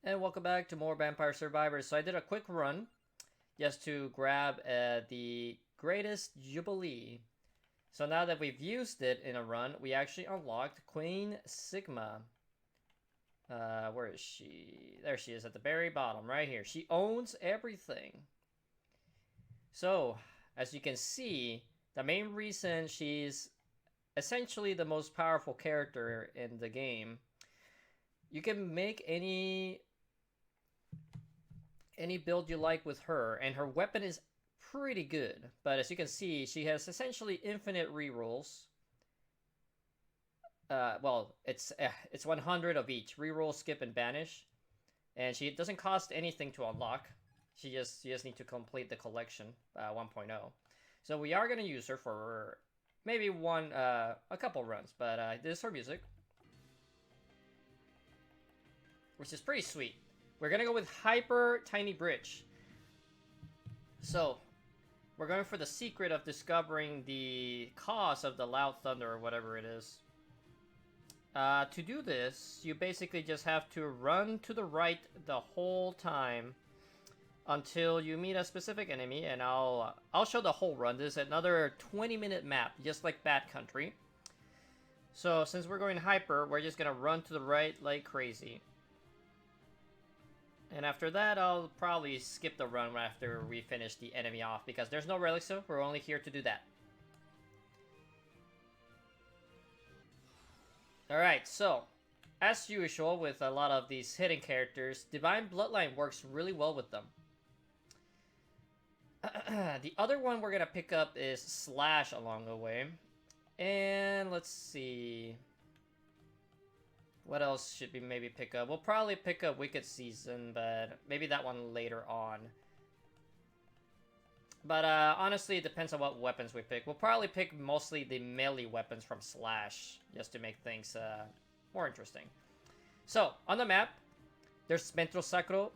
And welcome back to more Vampire Survivors. So I did a quick run just to grab the Greatest Jubilee. So now that we've used it in a run, we actually unlocked Queen Sigma. Where is she? There she is at the very bottom, right here. She owns everything. So, as you can see, the main reason she's essentially the most powerful character in the game, you can make any build you like with her, and her weapon is pretty good. But as you can see, she has essentially infinite rerolls. Well, it's 100 of each reroll, skip, and banish, and she doesn't cost anything to unlock. She just need to complete the collection 1.0. So we are gonna use her for maybe a couple runs, but this is her music, which is pretty sweet. We're gonna go with Hyper Tiny Bridge. So, we're going for the secret of discovering the cause of the loud thunder or whatever it is. To do this, you basically just have to run to the right the whole time until you meet a specific enemy, and I'll show the whole run. This is another 20-minute map, just like Bat Country. So, since we're going hyper, we're just gonna run to the right like crazy. And after that, I'll probably skip the run after we finish the enemy off, because there's no relic, so we're only here to do that. Alright, so, as usual with a lot of these hidden characters, Divine Bloodline works really well with them. The other one we're gonna pick up is Slash along the way. And let's see... what else should we maybe pick up? We'll probably pick up Wicked Season, but maybe that one later on. But honestly, it depends on what weapons we pick. We'll probably pick mostly the melee weapons from Slash, just to make things more interesting. So, on the map, there's Metro Sacro,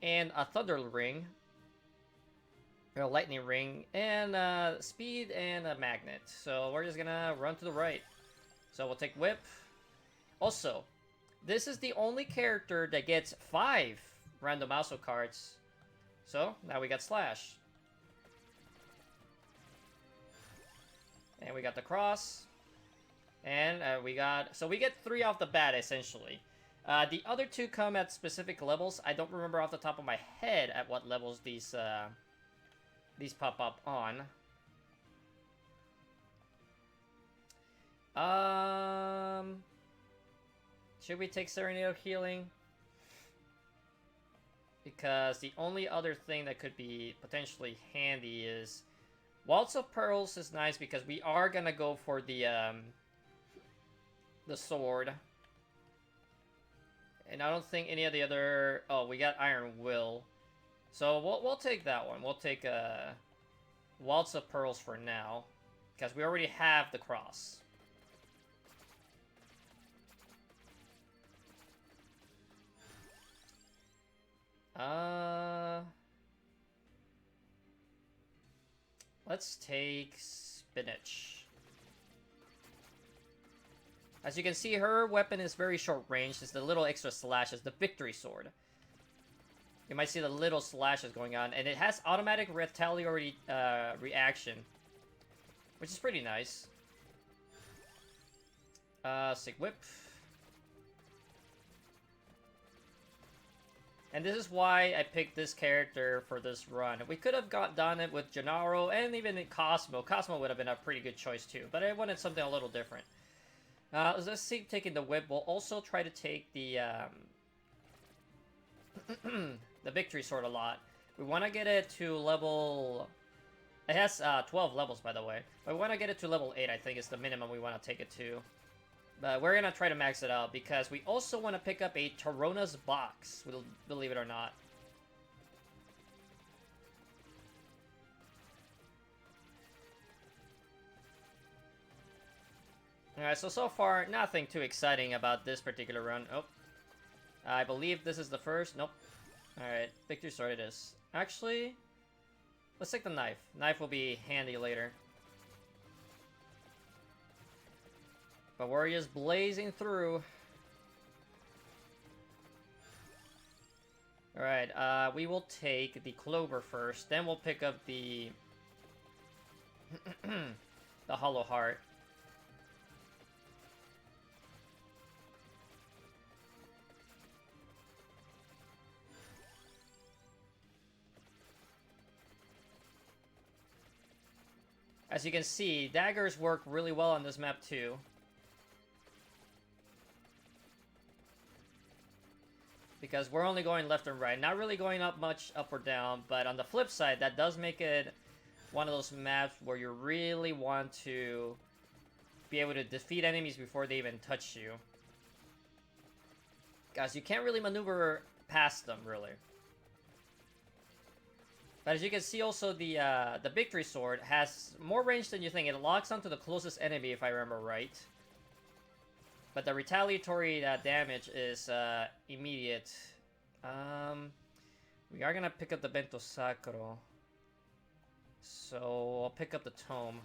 and a Thunder Ring, a Lightning Ring, and Speed, and a Magnet. So we're just gonna run to the right. So we'll take Whip. Also, this is the only character that gets 5 random Aso cards. So, now we got Slash. And we got the Cross. And we got... so we get 3 off the bat, essentially. The other 2 come at specific levels. I don't remember off the top of my head at what levels these pop up on. Should we take Serenade of Healing? Because the only other thing that could be potentially handy is... Waltz of Pearls is nice because we are gonna go for the sword. And I don't think any of the other... oh, we got Iron Will. So we'll take that one. We'll take Waltz of Pearls for now. Because we already have the Cross. Let's take Spinach. As you can see, her weapon is very short range. It's the little extra slashes, the Victory Sword. You might see the little slashes going on, and it has automatic retaliatory reaction, which is pretty nice. Sig Whip. And this is why I picked this character for this run. We could have done it with Gennaro and even Cosmo. Cosmo would have been a pretty good choice too, but I wanted something a little different. Let's see, taking the Whip. We'll also try to take the the Victory Sword a lot. We want to get it to level... it has 12 levels, by the way. But we want to get it to level 8, I think is the minimum we want to take it to. But we're going to try to max it out, because we also want to pick up a Tarona's Box, believe it or not. Alright, so far, nothing too exciting about this particular run. Oh, I believe this is the first. Nope. Alright, Victory Sword it is. Actually, let's take the Knife. Knife will be handy later. But we're just blazing through. Alright, we will take the Clover first, then we'll pick up the... the Hollow Heart. As you can see, daggers work really well on this map too. Because we're only going left and right, not really going up much up or down, but on the flip side, that does make it one of those maps where you really want to be able to defeat enemies before they even touch you. Guys, you can't really maneuver past them, really. But as you can see also, the Victory Sword has more range than you think. It locks onto the closest enemy, if I remember right. But the retaliatory damage is immediate. We are gonna pick up the Bento Sacro. So I'll pick up the Tome.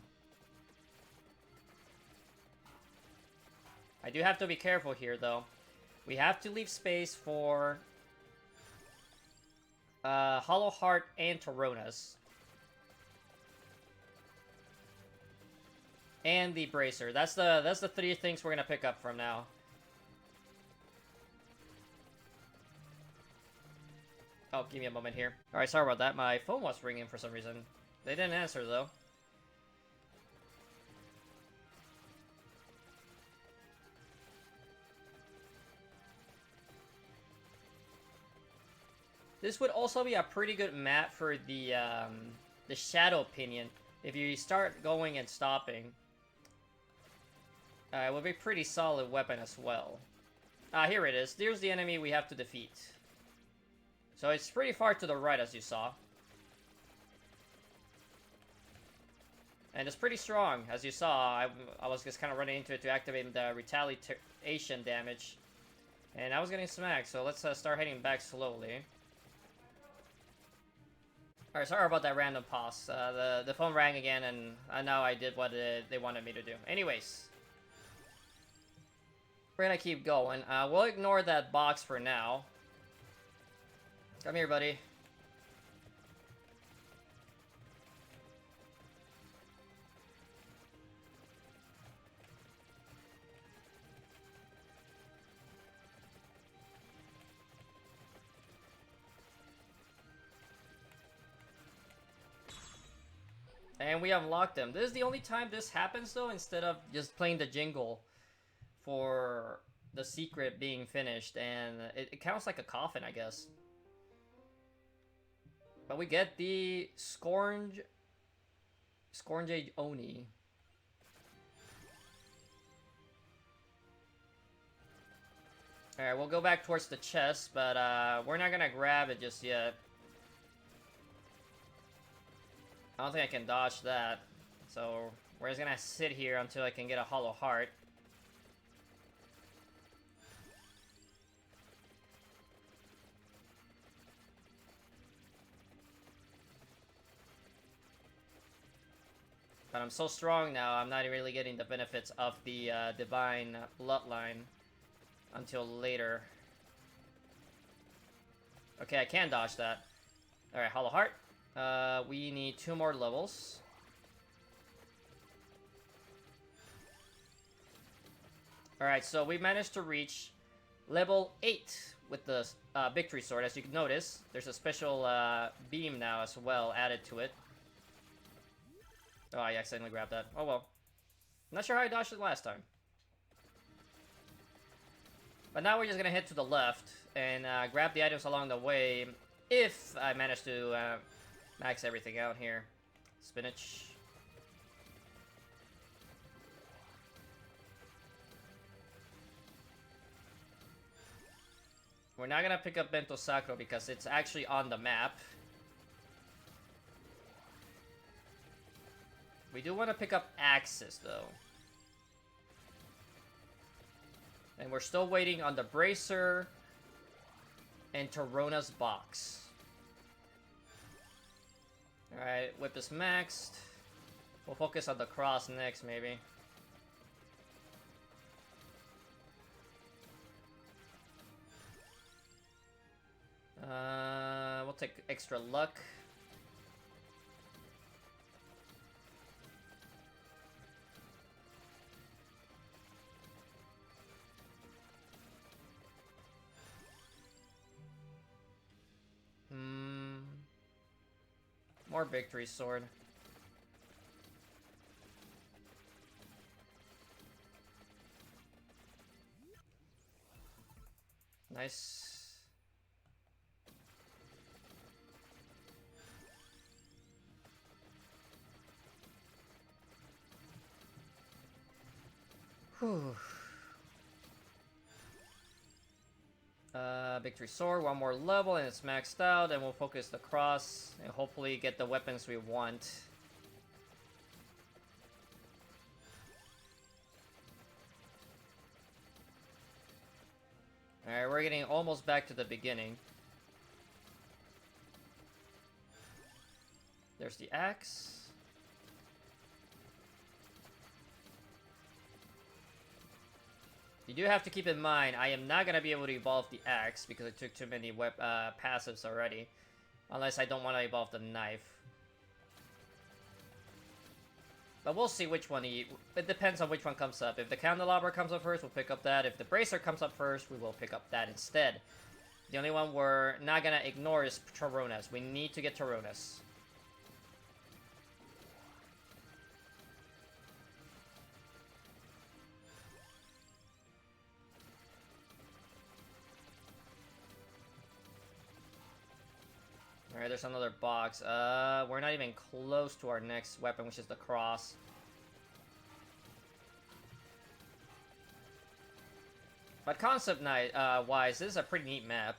I do have to be careful here, though. We have to leave space for Hollow Heart and Torrona's. And the Bracer. That's the three things we're gonna pick up from now. Oh, give me a moment here. Alright, sorry about that. My phone was ringing for some reason. They didn't answer, though. This would also be a pretty good map for the Shadow Pinion. If you start going and stopping. It would be a pretty solid weapon as well. Here it is. There's the enemy we have to defeat. So it's pretty far to the right, as you saw. And it's pretty strong, as you saw. I was just kind of running into it to activate the retaliation damage. And I was getting smacked, so let's start heading back slowly. Alright, sorry about that random pause. The phone rang again, and now I did what they wanted me to do. Anyways. We're gonna keep going. We'll ignore that box for now. Come here, buddy. And we unlocked them. This is the only time this happens, though, instead of just playing the jingle for the secret being finished. And it counts like a coffin, I guess. But we get the Scourge Oni. Alright, we'll go back towards the chest, but we're not gonna grab it just yet. I don't think I can dodge that. So we're just gonna sit here until I can get a Hollow Heart. But I'm so strong now, I'm not really getting the benefits of the Divine Bloodline until later. Okay, I can dodge that. Alright, Hollow Heart. We need 2 more levels. Alright, so we managed to reach level 8 with the Victory Sword. As you can notice, there's a special beam now as well added to it. Oh, I accidentally grabbed that. Oh well. Not sure how I dodged it last time. But now we're just gonna head to the left and grab the items along the way if I manage to max everything out here. Spinach. We're not gonna pick up Bento Sacro because it's actually on the map. We do want to pick up Axis, though. And we're still waiting on the Bracer and Torrona's box. Alright, Whip is maxed. We'll focus on the cross next, maybe. take extra luck. More victory sword. Nice. Whew. Victory sword, one more level and it's maxed out, and we'll focus the cross and hopefully get the weapons we want. Alright, we're getting almost back to the beginning. There's the axe. You do have to keep in mind, I am not going to be able to evolve the axe because I took too many passives already. Unless I don't want to evolve the knife. But we'll see which one it depends on which one comes up. If the candelabra comes up first, we'll pick up that. If the bracer comes up first, we will pick up that instead. The only one we're not going to ignore is Torrona's. We need to get Torrona's. Alright, there's another box. We're not even close to our next weapon, which is the cross. But concept wise, this is a pretty neat map.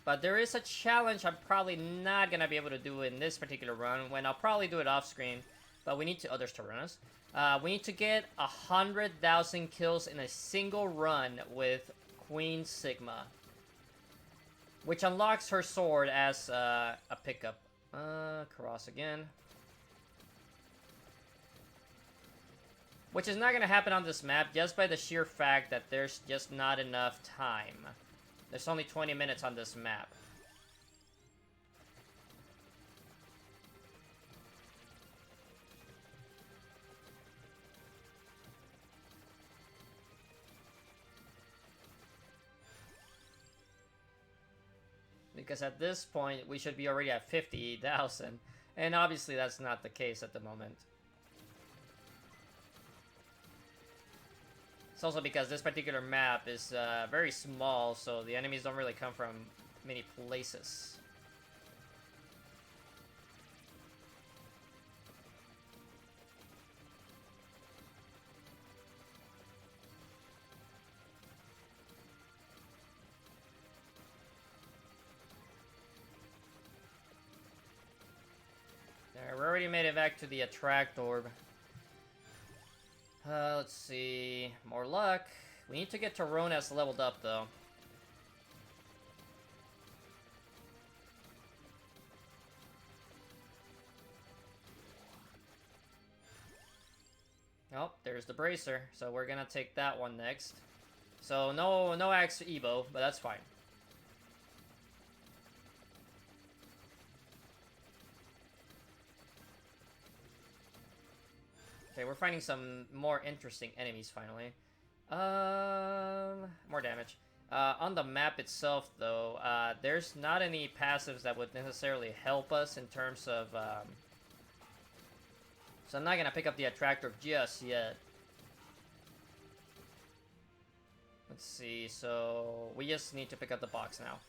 But there is a challenge I'm probably not going to be able to do in this particular run, when I'll probably do it off screen. But we need to... Oh, there's Torrona's. We need to get 100,000 kills in a single run with Queen Sigma. Which unlocks her sword as a pickup. Cross again. Which is not going to happen on this map just by the sheer fact that there's just not enough time. There's only 20 minutes on this map. Because at this point, we should be already at 50,000. And obviously that's not the case at the moment. It's also because this particular map is very small, so the enemies don't really come from many places. There, we already made it back to the attract orb. Let's see. More luck. We need to get Torrona's leveled up, though. Oh, there's the bracer. So we're gonna take that one next. So no axe Evo, but that's fine. Okay, we're finding some more interesting enemies finally. More damage. On the map itself, though, there's not any passives that would necessarily help us in terms of, so I'm not gonna pick up the attractor just yet. Let's see, so we just need to pick up the box now.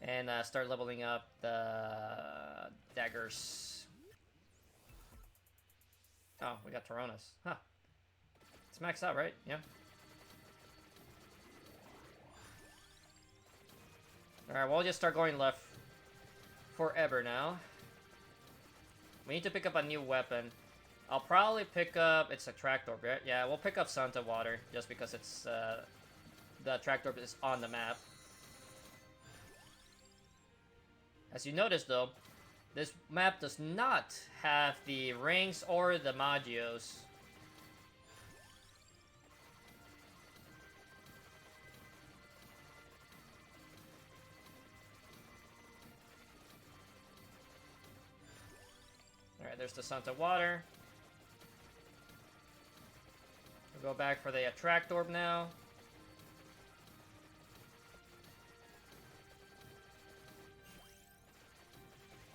And start leveling up the daggers. Oh, we got Torrona's. Huh. It's maxed out, right? Yeah. Alright, we'll just start going left forever now. We need to pick up a new weapon. I'll probably pick up... It's a tractor, right? Yeah, we'll pick up Santa Water, just because it's... the tractor is on the map. As you notice, though, this map does not have the rings or the Magios. Alright, there's the Santa Water. We'll go back for the Attract Orb now.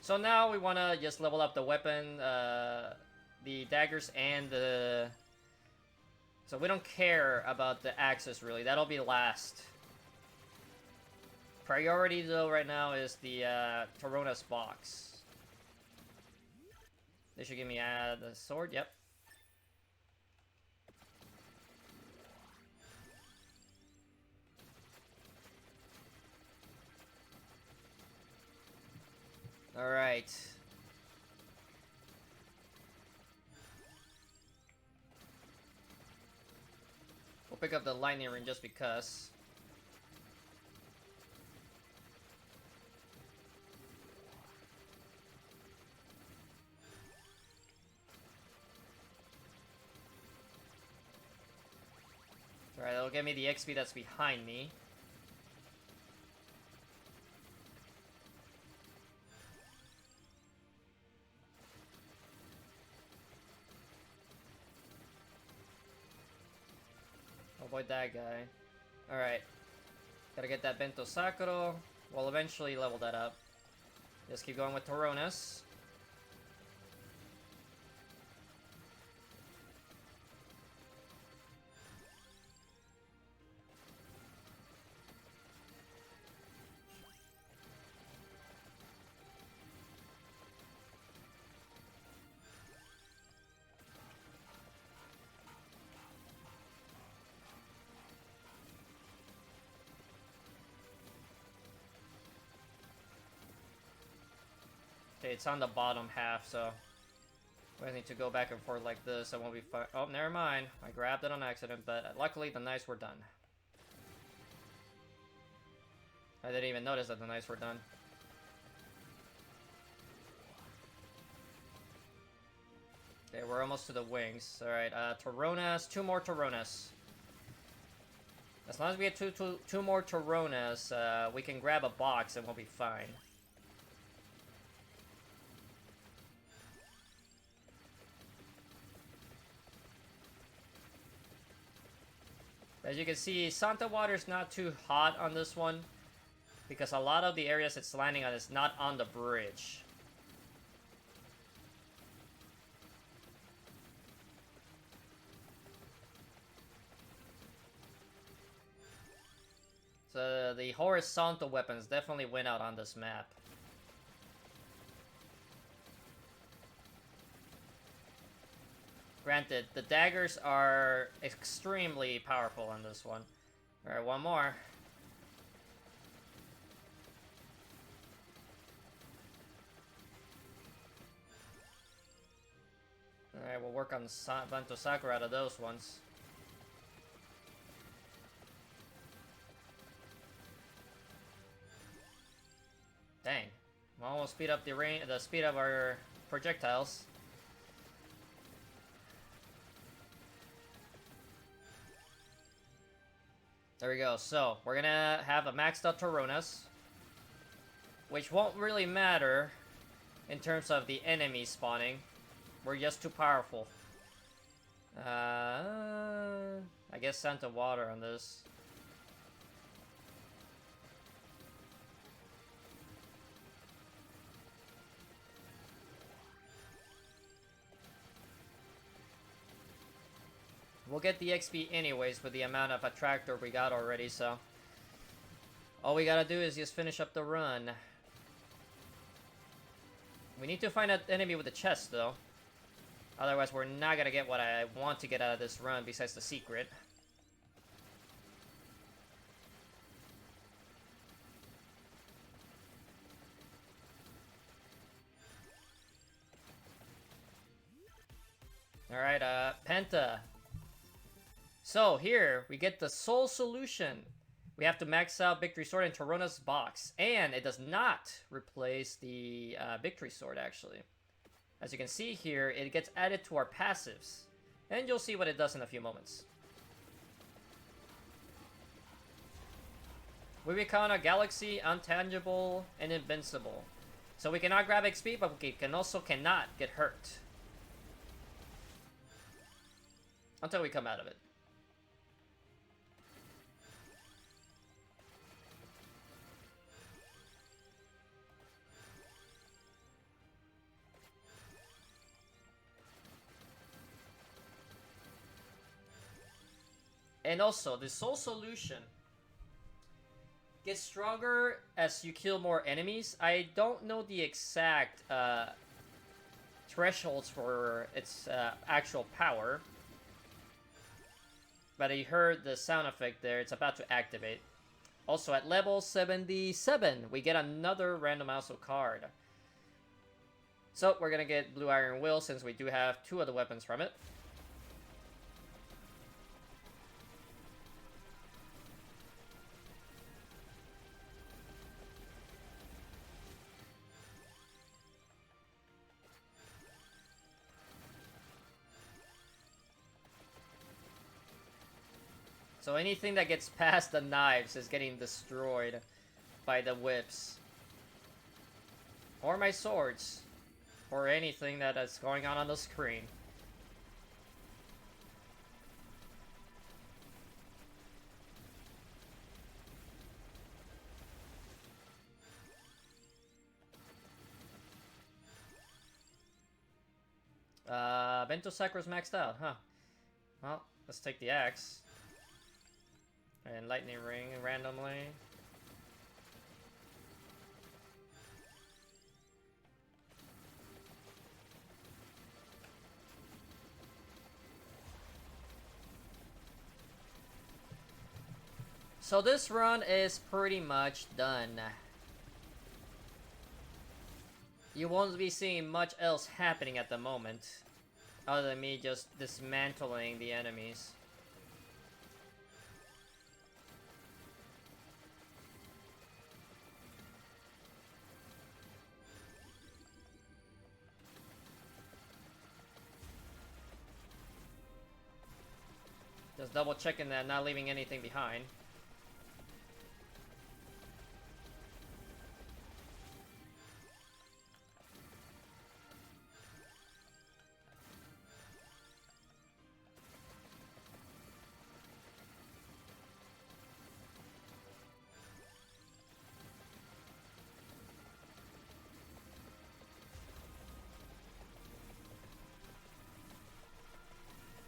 So now we want to just level up the weapon, the daggers, and the... So we don't care about the axes, really. That'll be last. Priority, though, right now is the Torrona's box. They should give me the sword, yep. Alright. We'll pick up the lightning ring just because. Alright, that'll give me the XP that's behind me. Avoid that guy. Alright. Gotta get that Bento Sakuro. We'll eventually level that up. Just keep going with Torrona's. Okay, it's on the bottom half, so we need to go back and forth like this. I won't be fine. Oh, never mind. I grabbed it on accident, but luckily the knights were done. I didn't even notice that the knights were done. Okay, we're almost to the wings. Alright, Torrona's. 2 more Torrona's. As long as we get two more Torrona's, we can grab a box and we'll be fine. As you can see, Santa Water's not too hot on this one, because a lot of the areas it's landing on is not on the bridge. So the horizontal weapons definitely win out on this map. Granted, the daggers are extremely powerful on this one. Alright, one more. Alright, we'll work on Bento Sakura out of those ones. Dang. Well, we'll speed up the speed of our projectiles. There we go. So, we're gonna have a maxed out Torrona's, which won't really matter in terms of the enemy spawning. We're just too powerful. I guess Santa Water on this. We'll get the XP anyways with the amount of attractor we got already, so all we gotta do is just finish up the run. We need to find an enemy with a chest, though. Otherwise, we're not gonna get what I want to get out of this run besides the secret. Alright, Penta. So here, we get the Soul Solution. We have to max out Victory Sword in Torona's box. And it does not replace the Victory Sword, actually. As you can see here, it gets added to our passives. And you'll see what it does in a few moments. We become a Galaxy, Untangible, and Invincible. So we cannot grab XP, but we can also cannot get hurt. Until we come out of it. And also, the Soul Solution gets stronger as you kill more enemies. I don't know the exact thresholds for its actual power. But I heard the sound effect there. It's about to activate. Also, at level 77, we get another random also card. So, we're gonna get Blue Iron Will since we do have 2 of the weapons from it. So anything that gets past the knives is getting destroyed by the whips. Or my swords. Or anything that is going on the screen. Vento Sacro's maxed out, huh? Well, let's take the axe. And Lightning Ring randomly. So this run is pretty much done. You won't be seeing much else happening at the moment, other than me just dismantling the enemies. Just double checking that, not leaving anything behind.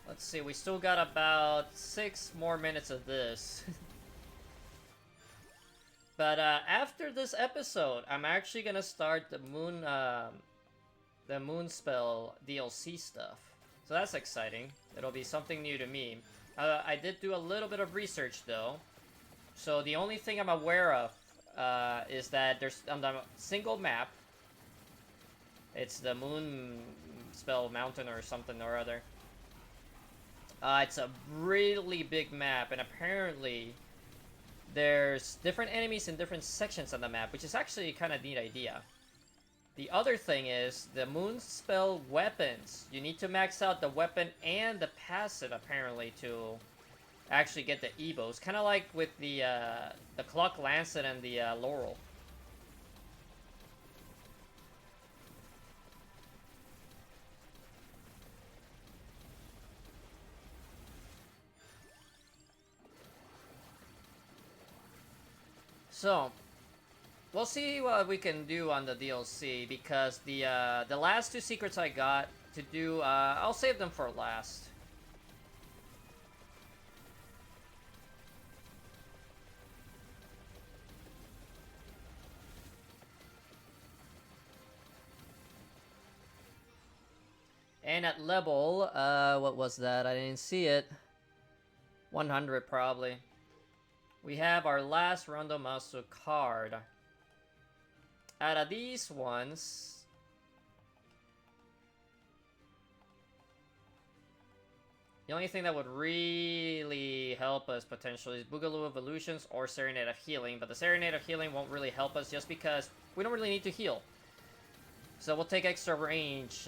Let's see, we still got about 6 more minutes of this. But after this episode, I'm actually gonna start the Moonspell DLC stuff. So that's exciting. It'll be something new to me. I did do a little bit of research though. So the only thing I'm aware of is that there's on the single map, it's the Moonspell Mountain or something or other. It's a really big map, and apparently there's different enemies in different sections of the map, which is actually a kind of neat idea. The other thing is the Moonspell weapons. You need to max out the weapon and the passive, apparently, to actually get the Evos. Kind of like with the Clock Lancet and the Laurel. So, we'll see what we can do on the DLC, because the last 2 secrets I got to do, I'll save them for last. And at level, what was that? I didn't see it. 100 probably. We have our last Randomasu card. Out of these ones, The only thing that would really help us potentially is Boogaloo Evolutions or Serenade of Healing, but the Serenade of Healing won't really help us just because we don't really need to heal. So we'll take extra range.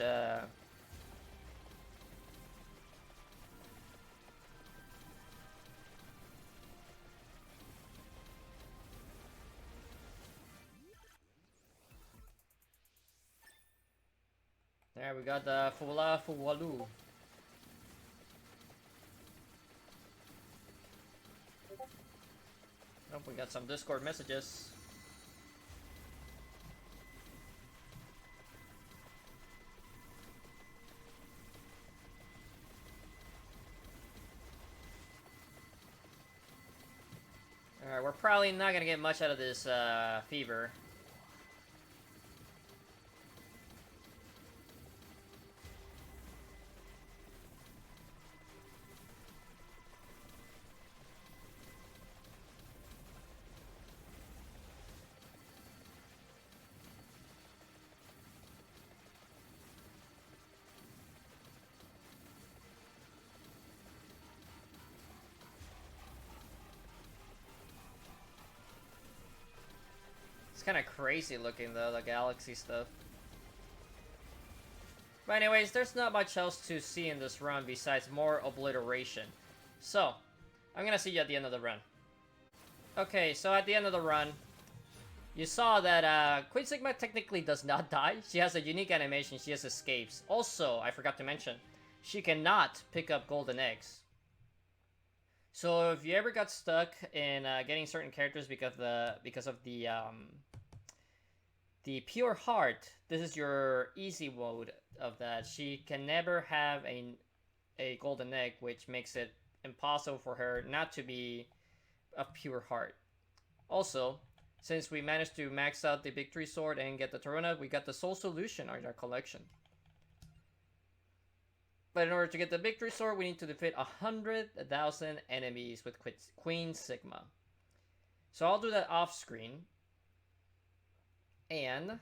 There, we got the Fula Fuwalu. Oh, we got some Discord messages. Alright, we're probably not gonna get much out of this fever. It's kind of crazy looking though, the galaxy stuff. But anyways, there's not much else to see in this run besides more obliteration. So, I'm gonna see you at the end of the run. Okay, so at the end of the run, you saw that Queen Sigma technically does not die. She has a unique animation, she has escapes. Also, I forgot to mention, she cannot pick up golden eggs. So if you ever got stuck in getting certain characters because of the pure heart, this is your easy mode of that. She can never have a golden egg, which makes it impossible for her not to be a pure heart. Also, since we managed to max out the victory sword and get the Torrona, we got the soul solution in our collection. But in order to get the victory sword, we need to defeat 100,000 enemies with Queen Sigma. So I'll do that off screen. And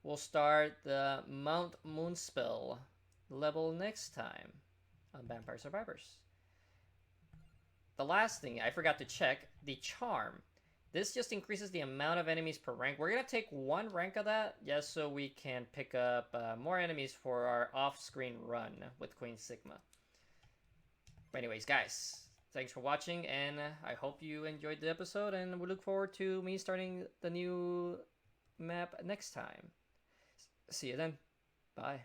we'll start the Mount Moonspell level next time on Vampire Survivors. The last thing, I forgot to check, the Charm. This just increases the amount of enemies per rank. We're going to take one rank of that, just so we can pick up more enemies for our off-screen run with Queen Sigma. But anyways, guys, thanks for watching, and I hope you enjoyed the episode, and we look forward to me starting the new map next time. See you then. Bye.